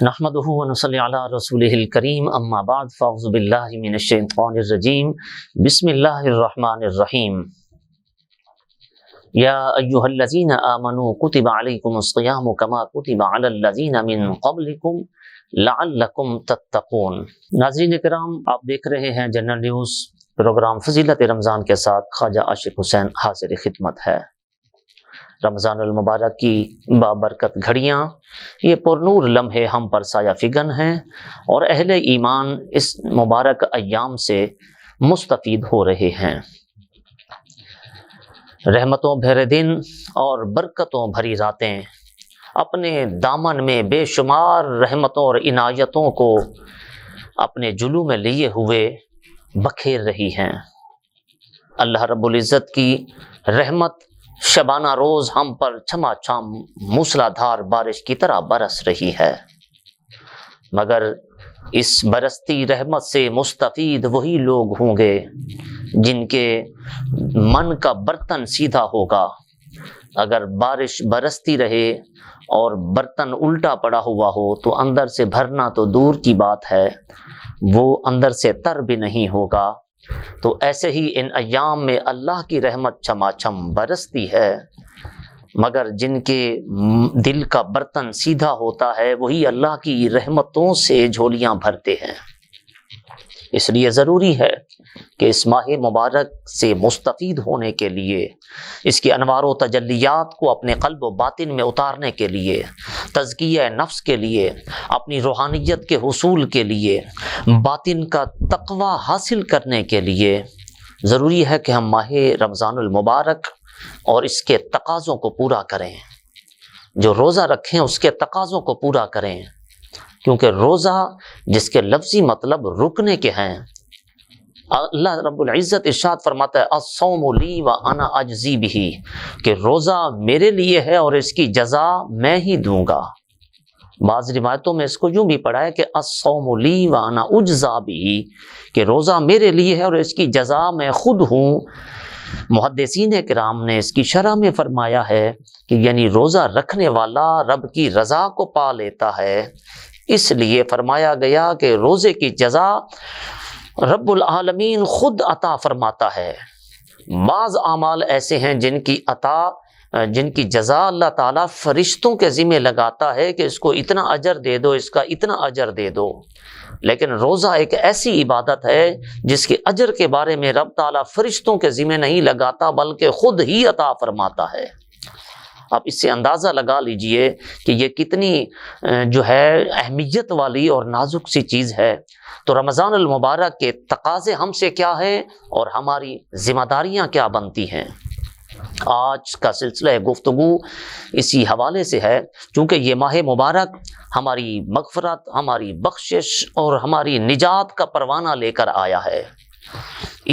نحمده ونصلي على رسوله الكريم اما بعد فاعوذ بالله من الشیطان الرجیم بسم اللہ الرحمن الرحیم یا ایها الذین آمنوا کتب علیکم الصیام کما کتب علی الذین من قبلکم لعلکم تتقون۔ ناظرین کرام، آپ دیکھ رہے ہیں جنرل نیوز پروگرام فضیلت رمضان کے ساتھ خواجہ عاشق حسین حاضر خدمت ہے۔ رمضان المبارک کی بابرکت گھڑیاں، یہ پرنور لمحے ہم پر سایہ فگن ہیں اور اہل ایمان اس مبارک ایام سے مستفید ہو رہے ہیں۔ رحمتوں بھرے دن اور برکتوں بھری راتیں اپنے دامن میں بے شمار رحمتوں اور عنایتوں کو اپنے جلو میں لیے ہوئے بکھیر رہی ہیں۔ اللہ رب العزت کی رحمت شبانہ روز ہم پر چھما چھم موسلادھار بارش کی طرح برس رہی ہے، مگر اس برستی رحمت سے مستفید وہی لوگ ہوں گے جن کے من کا برتن سیدھا ہوگا۔ اگر بارش برستی رہے اور برتن الٹا پڑا ہوا ہو تو اندر سے بھرنا تو دور کی بات ہے، وہ اندر سے تر بھی نہیں ہوگا۔ تو ایسے ہی ان ایام میں اللہ کی رحمت چھما چھم برستی ہے، مگر جن کے دل کا برتن سیدھا ہوتا ہے وہی اللہ کی رحمتوں سے جھولیاں بھرتے ہیں۔ اس لیے ضروری ہے کہ اس ماہ مبارک سے مستفید ہونے کے لیے، اس کی انوار و تجلیات کو اپنے قلب و باطن میں اتارنے کے لیے، تزکیہ نفس کے لیے، اپنی روحانیت کے حصول کے لیے، باطن کا تقوی حاصل کرنے کے لیے ضروری ہے کہ ہم ماہ رمضان المبارک اور اس کے تقاضوں کو پورا کریں۔ جو روزہ رکھیں اس کے تقاضوں کو پورا کریں، کیونکہ روزہ جس کے لفظی مطلب رکنے کے ہیں، اللہ رب العزت ارشاد فرماتا ہے الصوم لی وانا اجزی بہ، کہ روزہ میرے لیے ہے اور اس کی جزا میں ہی دوں گا۔ بعض روایتوں میں اس کو یوں بھی پڑھا ہے کہ الصوم لی وانا اجزا بہ، کہ روزہ میرے لیے ہے اور اس کی جزا میں خود ہوں۔ محدثین کرام نے اس کی شرح میں فرمایا ہے کہ یعنی روزہ رکھنے والا رب کی رضا کو پا لیتا ہے، اس لیے فرمایا گیا کہ روزے کی جزا رب العالمین خود عطا فرماتا ہے۔ بعض اعمال ایسے ہیں جن کی جزا اللہ تعالیٰ فرشتوں کے ذمہ لگاتا ہے کہ اس کو اتنا اجر دے دو، اس کا اتنا اجر دے دو، لیکن روزہ ایک ایسی عبادت ہے جس کے اجر کے بارے میں رب تعالیٰ فرشتوں کے ذمہ نہیں لگاتا بلکہ خود ہی عطا فرماتا ہے۔ آپ اس سے اندازہ لگا لیجئے کہ یہ کتنی جو ہے اہمیت والی اور نازک سی چیز ہے۔ تو رمضان المبارک کے تقاضے ہم سے کیا ہیں اور ہماری ذمہ داریاں کیا بنتی ہیں؟ آج کا سلسلہ گفتگو اسی حوالے سے ہے، چونکہ یہ ماہ مبارک ہماری مغفرت، ہماری بخشش اور ہماری نجات کا پروانہ لے کر آیا ہے۔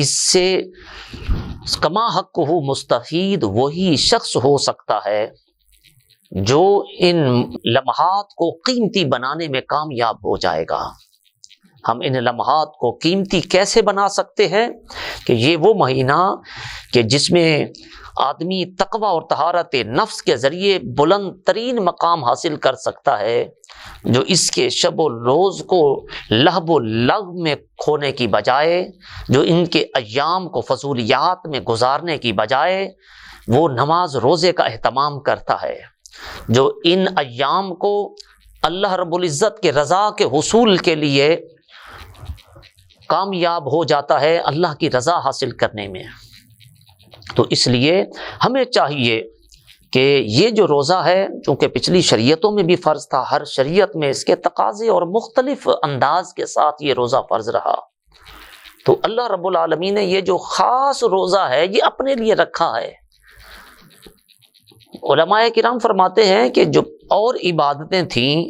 اس سے کما حق ہو مستفید وہی شخص ہو سکتا ہے جو ان لمحات کو قیمتی بنانے میں کامیاب ہو جائے گا۔ ہم ان لمحات کو قیمتی کیسے بنا سکتے ہیں کہ یہ وہ مہینہ کہ جس میں آدمی تقوی اور طہارت نفس کے ذریعے بلند ترین مقام حاصل کر سکتا ہے، جو اس کے شب و روز کو لہو و لعب میں کھونے کی بجائے، جو ان کے ایام کو فضولیات میں گزارنے کی بجائے وہ نماز روزے کا اہتمام کرتا ہے، جو ان ایام کو اللہ رب العزت کے رضا کے حصول کے لیے کامیاب ہو جاتا ہے اللہ کی رضا حاصل کرنے میں۔ تو اس لیے ہمیں چاہیے کہ یہ جو روزہ ہے، چونکہ پچھلی شریعتوں میں بھی فرض تھا، ہر شریعت میں اس کے تقاضے اور مختلف انداز کے ساتھ یہ روزہ فرض رہا، تو اللہ رب العالمین نے یہ جو خاص روزہ ہے یہ اپنے لیے رکھا ہے۔ علماء کرام فرماتے ہیں کہ جو اور عبادتیں تھیں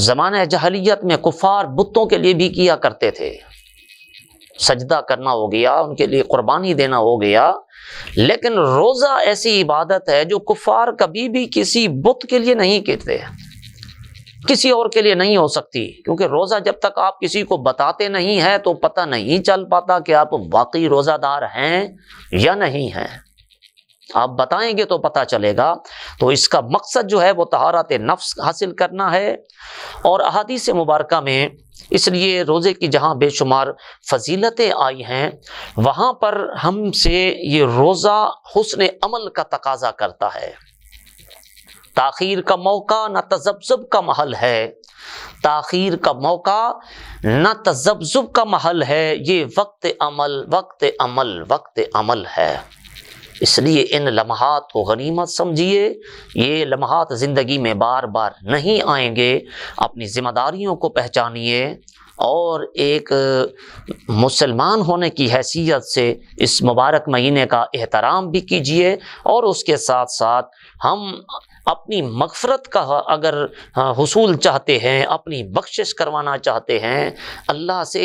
زمانہ جاہلیت میں کفار بتوں کے لیے بھی کیا کرتے تھے، سجدہ کرنا ہو گیا، ان کے لیے قربانی دینا ہو گیا، لیکن روزہ ایسی عبادت ہے جو کفار کبھی بھی کسی بت کے لیے نہیں کرتے، کسی اور کے لیے نہیں ہو سکتی، کیونکہ روزہ جب تک آپ کسی کو بتاتے نہیں ہیں تو پتہ نہیں چل پاتا کہ آپ واقعی روزہ دار ہیں یا نہیں ہیں۔ آپ بتائیں گے تو پتہ چلے گا۔ تو اس کا مقصد جو ہے وہ طہارت نفس حاصل کرنا ہے۔ اور احادیث مبارکہ میں اس لیے روزے کی جہاں بے شمار فضیلتیں آئی ہیں، وہاں پر ہم سے یہ روزہ حسن عمل کا تقاضا کرتا ہے۔ تاخیر کا موقع نہ تذبذب کا محل ہے، تاخیر کا موقع نہ تذبذب کا محل ہے، یہ وقت عمل وقت عمل وقت عمل ہے۔ اس لیے ان لمحات کو غنیمت سمجھیے، یہ لمحات زندگی میں بار بار نہیں آئیں گے۔ اپنی ذمہ داریوں کو پہچانیے اور ایک مسلمان ہونے کی حیثیت سے اس مبارک مہینے کا احترام بھی کیجیے، اور اس کے ساتھ ساتھ ہم اپنی مغفرت کا اگر حصول چاہتے ہیں، اپنی بخشش کروانا چاہتے ہیں، اللہ سے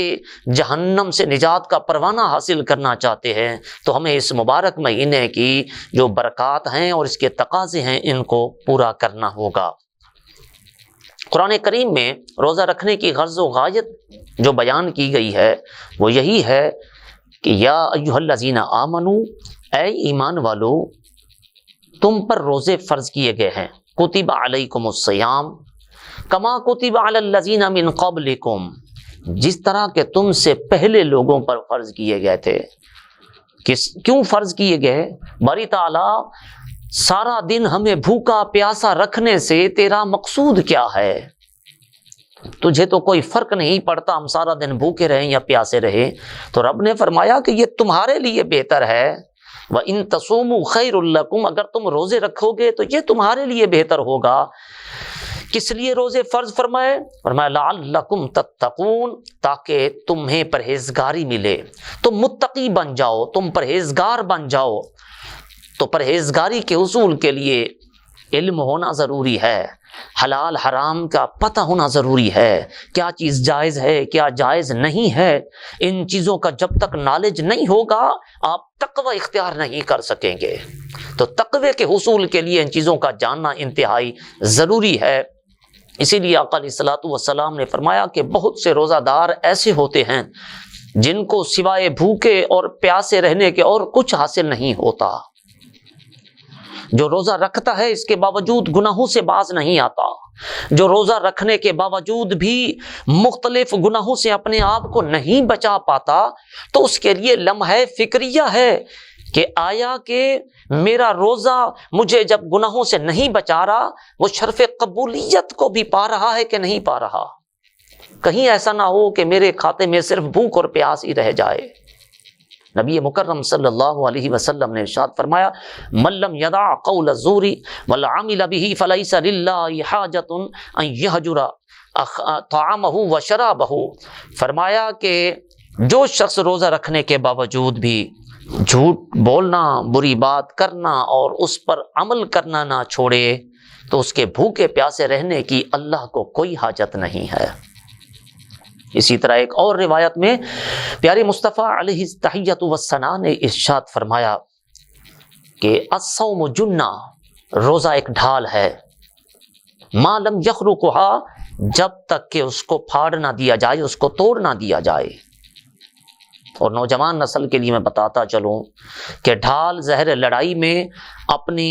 جہنم سے نجات کا پروانہ حاصل کرنا چاہتے ہیں، تو ہمیں اس مبارک مہینے کی جو برکات ہیں اور اس کے تقاضے ہیں ان کو پورا کرنا ہوگا۔ قرآن کریم میں روزہ رکھنے کی غرض و غایت جو بیان کی گئی ہے وہ یہی ہے کہ یا ایھا الذین آمنوا، اے ایمان والو، تم پر روزے فرض کیے گئے ہیں، کتب علیکم الصیام کما کتب علی الذین من قبلکم، جس طرح کہ تم سے پہلے لوگوں پر فرض کیے گئے تھے۔ کیوں فرض کیے گئے؟ باری تعالیٰ سارا دن ہمیں بھوکا پیاسا رکھنے سے تیرا مقصود کیا ہے؟ تجھے تو کوئی فرق نہیں پڑتا ہم سارا دن بھوکے رہیں یا پیاسے رہیں، تو رب نے فرمایا کہ یہ تمہارے لیے بہتر ہے۔ وَإِن تَصُومُوا خَيْرٌ لَكُمْ، اگر تم روزے رکھو گے تو یہ تمہارے لیے بہتر ہوگا۔ کس لیے روزے فرض فرمائے؟ فرمایا لعلکم تتقون، تاکہ تمہیں پرہیزگاری ملے، تم متقی بن جاؤ، تم پرہیزگار بن جاؤ۔ تو پرہیزگاری کے اصول کے لیے علم ہونا ضروری ہے، حلال حرام کا پتہ ہونا ضروری ہے، کیا چیز جائز ہے کیا جائز نہیں ہے۔ ان چیزوں کا جب تک نالج نہیں ہوگا آپ تقوی اختیار نہیں کر سکیں گے۔ تو تقوی کے حصول کے لیے ان چیزوں کا جاننا انتہائی ضروری ہے۔ اسی لیے آقا علیہ الصلوۃ والسلام نے فرمایا کہ بہت سے روزہ دار ایسے ہوتے ہیں جن کو سوائے بھوکے اور پیاسے رہنے کے اور کچھ حاصل نہیں ہوتا۔ جو روزہ رکھتا ہے اس کے باوجود گناہوں سے باز نہیں آتا، جو روزہ رکھنے کے باوجود بھی مختلف گناہوں سے اپنے آپ کو نہیں بچا پاتا، تو اس کے لیے لمحہ فکریہ ہے کہ آیا کہ میرا روزہ مجھے جب گناہوں سے نہیں بچا رہا، وہ شرف قبولیت کو بھی پا رہا ہے کہ نہیں پا رہا۔ کہیں ایسا نہ ہو کہ میرے کھاتے میں صرف بھوک اور پیاس ہی رہ جائے۔ نبی مکرم صلی اللہ علیہ وسلم نے ارشاد فرمایا من لم یدع قول الزور والعمل به فلیس للہ حاجۃ ان یہجر طعامہ وشرابہ، فرمایا کہ جو شخص روزہ رکھنے کے باوجود بھی جھوٹ بولنا، بری بات کرنا اور اس پر عمل کرنا نہ چھوڑے، تو اس کے بھوکے پیاسے رہنے کی اللہ کو کوئی حاجت نہیں ہے۔ اسی طرح ایک اور روایت میں پیارے مصطفیٰ علیہ التحیۃ والثناء نے ارشاد فرمایا کہ الصوم جنہ، روزہ ایک ڈھال ہے، ما لم یخرقها، جب تک کہ اس کو پھاڑ نہ دیا جائے، اس کو توڑ نہ دیا جائے۔ اور نوجوان نسل کے لیے میں بتاتا چلوں کہ ڈھال زہر لڑائی میں اپنی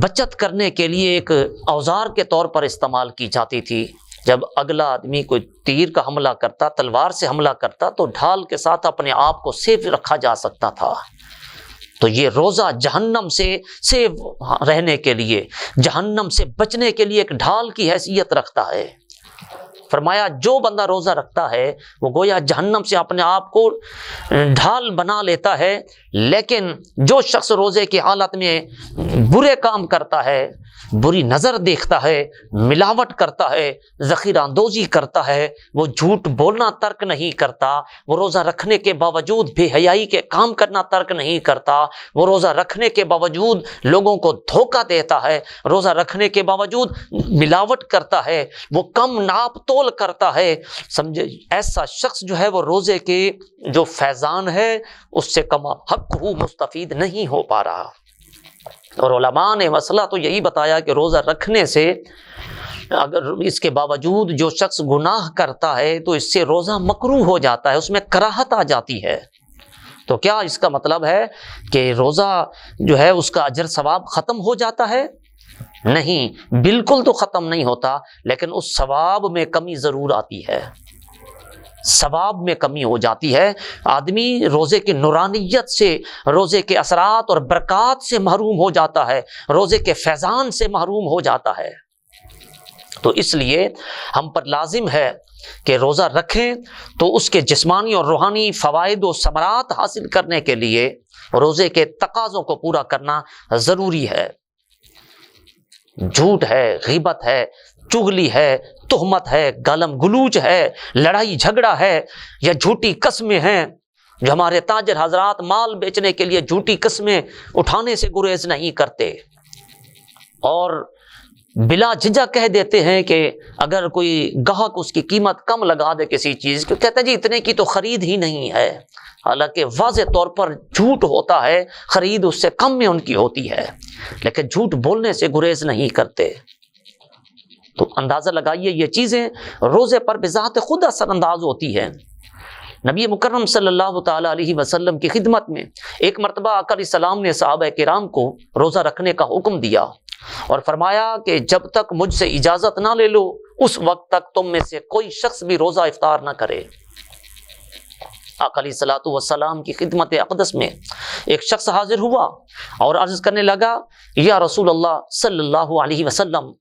بچت کرنے کے لیے ایک اوزار کے طور پر استعمال کی جاتی تھی۔ جب اگلا آدمی کوئی تیر کا حملہ کرتا، تلوار سے حملہ کرتا، تو ڈھال کے ساتھ اپنے آپ کو سیف رکھا جا سکتا تھا۔ تو یہ روزہ جہنم سے سیف رہنے کے لیے، جہنم سے بچنے کے لیے ایک ڈھال کی حیثیت رکھتا ہے۔ فرمایا جو بندہ روزہ رکھتا ہے وہ گویا جہنم سے اپنے آپ کو ڈھال بنا لیتا ہے، لیکن جو شخص روزے کی حالت میں برے کام کرتا ہے، بری نظر دیکھتا ہے، ملاوٹ کرتا ہے، ذخیرہ اندوزی کرتا ہے، وہ جھوٹ بولنا ترک نہیں کرتا، وہ روزہ رکھنے کے باوجود بے حیائی کے کام کرنا ترک نہیں کرتا، وہ روزہ رکھنے کے باوجود لوگوں کو دھوکہ دیتا ہے، روزہ رکھنے کے باوجود ملاوٹ کرتا ہے، وہ کم ناپ تول کرتا ہے، سمجھے ایسا شخص جو ہے وہ روزے کے جو فیضان ہے اس سے کما حق ہو مستفید نہیں ہو پا رہا۔ اور علماء نے مسئلہ تو یہی بتایا کہ روزہ رکھنے سے اگر اس کے باوجود جو شخص گناہ کرتا ہے تو اس سے روزہ مکروہ ہو جاتا ہے، اس میں کراہت آ جاتی ہے۔ تو کیا اس کا مطلب ہے کہ روزہ جو ہے اس کا اجر ثواب ختم ہو جاتا ہے؟ نہیں، بالکل تو ختم نہیں ہوتا، لیکن اس ثواب میں کمی ضرور آتی ہے، ثواب میں کمی ہو جاتی ہے۔ آدمی روزے کی نورانیت سے، روزے کے اثرات اور برکات سے محروم ہو جاتا ہے، روزے کے فیضان سے محروم ہو جاتا ہے۔ تو اس لیے ہم پر لازم ہے کہ روزہ رکھیں تو اس کے جسمانی اور روحانی فوائد و ثمرات حاصل کرنے کے لیے روزے کے تقاضوں کو پورا کرنا ضروری ہے۔ جھوٹ ہے، غیبت ہے، چغلی ہے، تہمت ہے، گالم گلوچ ہے، لڑائی جھگڑا ہے، یا جھوٹی قسمیں ہیں، جو ہمارے تاجر حضرات مال بیچنے کے لیے جھوٹی قسمیں اٹھانے سے گریز نہیں کرتے، اور بلا جھجھک کہہ دیتے ہیں کہ اگر کوئی گاہک اس کی قیمت کم لگا دے کسی چیز کی، کہتے ہیں جی اتنے کی تو خرید ہی نہیں ہے، حالانکہ واضح طور پر جھوٹ ہوتا ہے، خرید اس سے کم میں ان کی ہوتی ہے، لیکن جھوٹ بولنے سے گریز نہیں کرتے۔ تو اندازہ لگائیے یہ چیزیں روزے پر بذات خود اثر انداز ہوتی ہیں۔ نبی مکرم صلی اللہ تعالی علیہ وسلم کی خدمت میں ایک مرتبہ آقا علیہ السلام نے صحابہ کرام کو روزہ رکھنے کا حکم دیا اور فرمایا کہ جب تک مجھ سے اجازت نہ لے لو اس وقت تک تم میں سے کوئی شخص بھی روزہ افطار نہ کرے۔ آقا علیہ الصلوۃ والسلام کی خدمت اقدس میں ایک شخص حاضر ہوا اور عرض کرنے لگا، یا رسول اللہ صلی اللہ علیہ وسلم،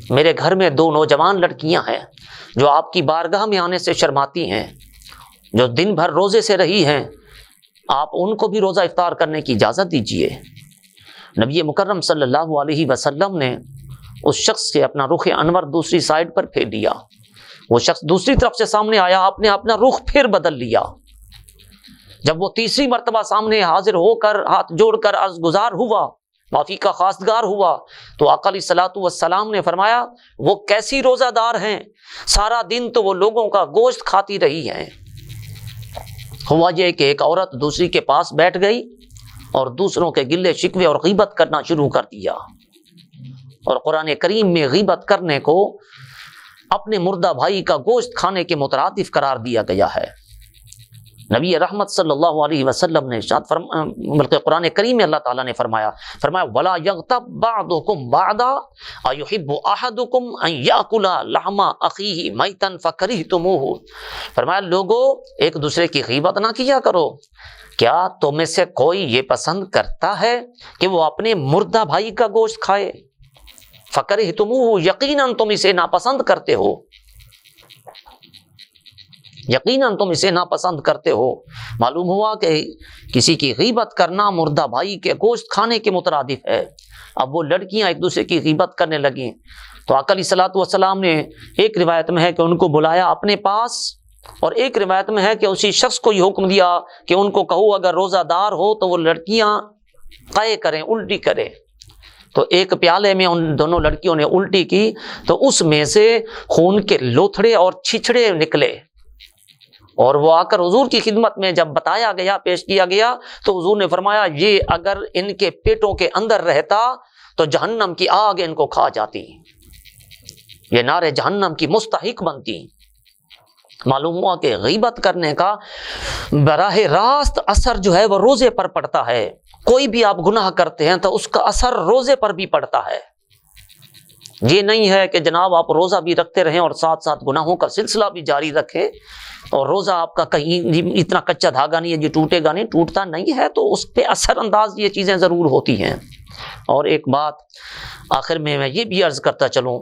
میرے گھر میں 2 نوجوان لڑکیاں ہیں جو آپ کی بارگاہ میں آنے سے شرماتی ہیں، جو دن بھر روزے سے رہی ہیں، آپ ان کو بھی روزہ افطار کرنے کی اجازت دیجیے۔ نبی مکرم صلی اللہ علیہ وسلم نے اس شخص سے اپنا رخ انور دوسری سائڈ پر پھیر دیا، وہ شخص دوسری طرف سے سامنے آیا، آپ نے اپنا رخ پھر بدل لیا۔ جب وہ تیسری مرتبہ سامنے حاضر ہو کر ہاتھ جوڑ کر عرض گزار ہوا، معافی کا خواستگار ہوا، تو آقا علیہ الصلوۃ والسلام نے فرمایا، وہ کیسی روزہ دار ہیں، سارا دن تو وہ لوگوں کا گوشت کھاتی رہی ہیں۔ ہوا یہ کہ ایک عورت دوسری کے پاس بیٹھ گئی اور دوسروں کے گلے شکوے اور غیبت کرنا شروع کر دیا، اور قرآن کریم میں غیبت کرنے کو اپنے مردہ بھائی کا گوشت کھانے کے مترادف قرار دیا گیا ہے۔ نبی رحمت صلی اللہ علیہ وسلم نے بلکہ قرآن کریم میں اللہ تعالیٰ نے فرمایا وَلَا يَغْتَبْ بَعْضُكُمْ بَعْضًا أَيُحِبُّ أَحَدُكُمْ أَن يَأْكُلَ لَحْمَ أَخِيهِ مَيْتًا فَكَرِهْتُمُوهُ، فرمایا لوگو ایک دوسرے کی غیبت نہ کیا کرو، کیا تم میں سے کوئی یہ پسند کرتا ہے کہ وہ اپنے مردہ بھائی کا گوشت کھائے؟ فَكَرِهْتُمُوهُ، یقیناً تم اسے ناپسند کرتے ہو، یقیناً تم اسے ناپسند کرتے ہو۔ معلوم ہوا کہ کسی کی غیبت کرنا مردہ بھائی کے گوشت کھانے کے مترادف ہے۔ اب وہ لڑکیاں ایک دوسرے کی غیبت کرنے لگیں تو آقا علیہ الصلوۃ والسلام نے ایک روایت میں ہے کہ ان کو بلایا اپنے پاس، اور ایک روایت میں ہے کہ اسی شخص کو یہ حکم دیا کہ ان کو کہو اگر روزہ دار ہو تو وہ لڑکیاں قے کریں، الٹی کریں۔ تو ایک پیالے میں ان دونوں لڑکیوں نے الٹی کی تو اس میں سے خون کے لوتھڑے اور چھچڑے نکلے، اور وہ آ کر حضور کی خدمت میں جب بتایا گیا، پیش کیا گیا، تو حضور نے فرمایا یہ اگر ان کے پیٹوں کے اندر رہتا تو جہنم کی آگ ان کو کھا جاتی، یہ نار جہنم کی مستحق بنتی۔ معلوم ہوا کہ غیبت کرنے کا براہ راست اثر جو ہے وہ روزے پر پڑتا ہے۔ کوئی بھی آپ گناہ کرتے ہیں تو اس کا اثر روزے پر بھی پڑتا ہے۔ یہ نہیں ہے کہ جناب آپ روزہ بھی رکھتے رہیں اور ساتھ ساتھ گناہوں کا سلسلہ بھی جاری رکھیں، اور روزہ آپ کا کہیں اتنا کچا دھاگا نہیں ہے جو ٹوٹے گا نہیں، ٹوٹتا نہیں ہے، تو اس پہ اثر انداز یہ چیزیں ضرور ہوتی ہیں۔ اور ایک بات آخر میں یہ بھی عرض کرتا چلوں،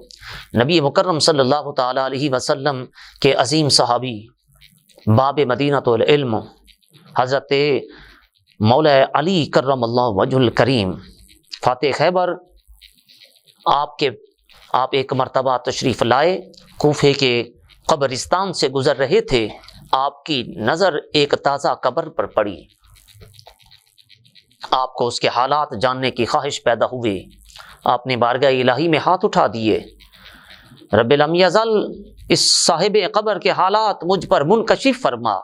نبی مکرم صلی اللہ تعالی علیہ وسلم کے عظیم صحابی باب مدینۃ العلم حضرت مولا علی کرم اللہ وجہ الکریم فاتح خیبر، آپ ایک مرتبہ تشریف لائے، کوفے کے قبرستان سے گزر رہے تھے، آپ کی نظر ایک تازہ قبر پر پڑی، آپ کو اس کے حالات جاننے کی خواہش پیدا ہوئی، آپ نے بارگاہ الہی میں ہاتھ اٹھا دیے، رب لم یزل اس صاحب قبر کے حالات مجھ پر منکشف فرما۔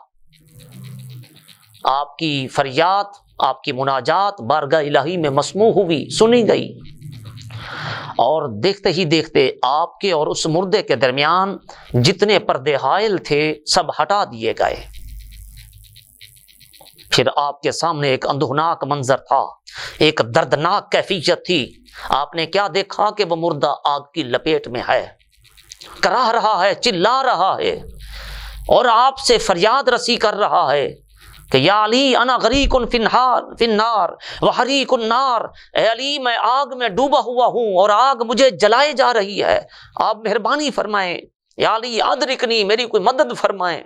آپ کی فریاد، آپ کی مناجات بارگاہ الہی میں مسموع ہوئی، سنی گئی، اور دیکھتے ہی دیکھتے آپ کے اور اس مردے کے درمیان جتنے پردے حائل تھے سب ہٹا دیے گئے۔ پھر آپ کے سامنے ایک اندھناک منظر تھا، ایک دردناک کیفیت تھی۔ آپ نے کیا دیکھا کہ وہ مردہ آگ کی لپیٹ میں ہے، کراہ رہا ہے، چلا رہا ہے اور آپ سے فریاد رسی کر رہا ہے کہ یا علی انا غریق فی النار وحریق النار، اے علی میں آگ میں ڈوبا ہوا ہوں اور آگ مجھے جلائے جا رہی ہے، آپ مہربانی فرمائیں، یا علی ادرکنی، میری کوئی مدد فرمائیں۔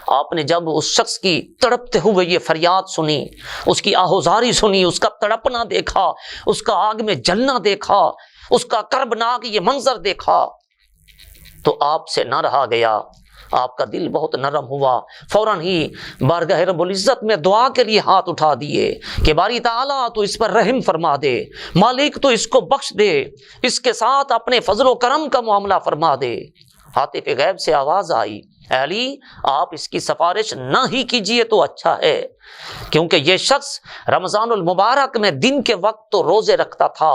آپ نے جب اس شخص کی تڑپتے ہوئے یہ فریاد سنی، اس کی آہوزاری سنی، اس کا تڑپنا دیکھا، اس کا آگ میں جلنا دیکھا، اس کا کربناک یہ منظر دیکھا، تو آپ سے نہ رہا گیا، آپ کا دل بہت نرم ہوا، فوراً ہی بارگاہ رب العزت میں دعا کے لیے ہاتھ اٹھا دیے کہ باری تعالیٰ تو اس پر رحم فرما دے، مالک تو اس کو بخش دے، اس کے ساتھ اپنے فضل و کرم کا معاملہ فرما دے۔ ہاتف غیب سے آواز آئی، اے علی آپ اس کی سفارش نہ ہی کیجئے تو اچھا ہے، کیونکہ یہ شخص رمضان المبارک میں دن کے وقت تو روزے رکھتا تھا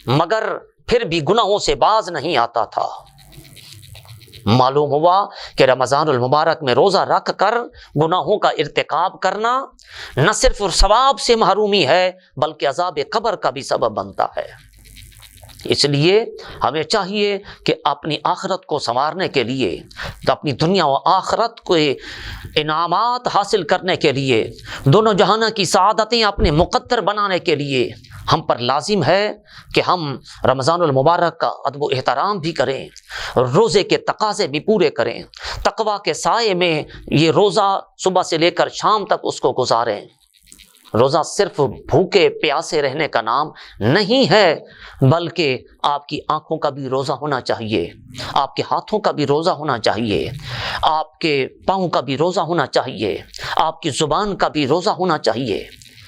مگر پھر بھی گناہوں سے باز نہیں آتا تھا۔ معلوم ہوا کہ رمضان المبارک میں روزہ رکھ کر گناہوں کا ارتکاب کرنا نہ صرف ثواب سے محرومی ہے بلکہ عذاب قبر کا بھی سبب بنتا ہے۔ اس لیے ہمیں چاہیے کہ اپنی آخرت کو سنوارنے کے لیے، اپنی دنیا و آخرت کو انعامات حاصل کرنے کے لیے، دونوں جہانوں کی سعادتیں اپنے مقدر بنانے کے لیے ہم پر لازم ہے کہ ہم رمضان المبارک کا ادب و احترام بھی کریں، روزے کے تقاضے بھی پورے کریں، تقویٰ کے سائے میں یہ روزہ صبح سے لے کر شام تک اس کو گزاریں۔ روزہ صرف بھوکے پیاسے رہنے کا نام نہیں ہے بلکہ آپ کی آنکھوں کا بھی روزہ ہونا چاہیے، آپ کے ہاتھوں کا بھی روزہ ہونا چاہیے، آپ کے پاؤں کا بھی روزہ ہونا چاہیے، آپ کی زبان کا بھی روزہ ہونا چاہیے،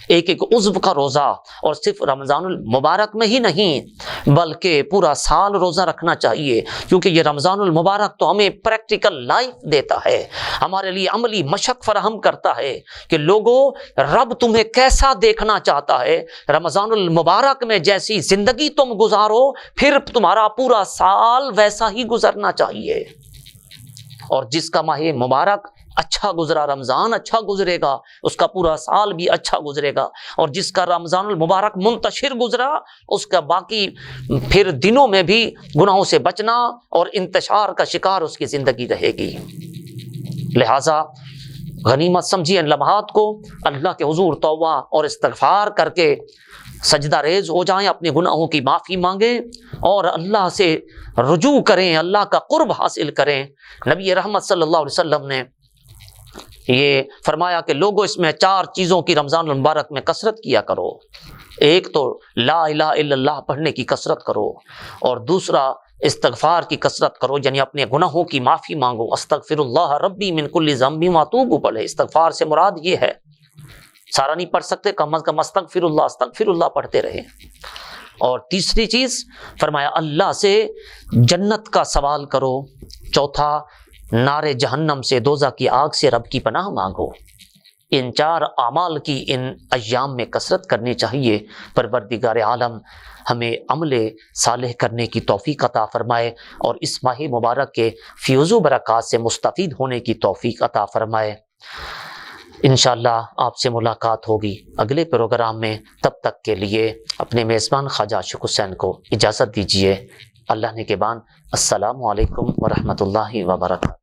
ایک ایک عضو کا روزہ، اور صرف رمضان المبارک میں ہی نہیں بلکہ پورا سال روزہ رکھنا چاہیے، کیونکہ یہ رمضان المبارک تو ہمیں پریکٹیکل لائف دیتا ہے، ہمارے لیے عملی مشق فراہم کرتا ہے کہ لوگوں رب تمہیں کیسا دیکھنا چاہتا ہے، رمضان المبارک میں جیسی زندگی تم گزارو پھر تمہارا پورا سال ویسا ہی گزرنا چاہیے، اور جس کا ماہ مبارک اچھا گزرا، رمضان اچھا گزرے گا، اس کا پورا سال بھی اچھا گزرے گا، اور جس کا رمضان المبارک منتشر گزرا اس کا باقی پھر دنوں میں بھی گناہوں سے بچنا اور انتشار کا شکار اس کی زندگی رہے گی۔ لہٰذا غنیمت سمجھیے ان لمحات کو، اللہ کے حضور توبہ اور استغفار کر کے سجدہ ریز ہو جائیں، اپنے گناہوں کی معافی مانگیں اور اللہ سے رجوع کریں، اللہ کا قرب حاصل کریں۔ نبی رحمت صلی اللہ علیہ وسلم نے یہ فرمایا کہ لوگوں اس میں 4 چیزوں کی رمضان المبارک میں کثرت کیا کرو، ایک تو لا الہ الا اللہ پڑھنے کی کثرت کرو، اور دوسرا استغفار کی کثرت کرو، یعنی اپنے گناہوں کی معافی مانگو، استغفر اللہ ربی من کل ذنب واتوب پڑھے، استغفار سے مراد یہ ہے، سارا نہیں پڑھ سکتے کم از کم استغفر اللہ پڑھتے رہے۔ اور تیسری چیز فرمایا اللہ سے جنت کا سوال کرو، چوتھا نار جہنم سے، دوزخ کی آگ سے رب کی پناہ مانگو۔ ان 4 اعمال کی ان ایام میں کثرت کرنی چاہیے۔ پروردگار عالم ہمیں عمل صالح کرنے کی توفیق عطا فرمائے اور اس ماہ مبارک کے فیوز و برکات سے مستفید ہونے کی توفیق عطا فرمائے۔ انشاءاللہ آپ سے ملاقات ہوگی اگلے پروگرام میں، تب تک کے لیے اپنے میزبان خواجہ عاشق حسین کو اجازت دیجیے۔ اللہ نے کے بان، السلام علیکم ورحمۃ اللہ وبرکاتہ۔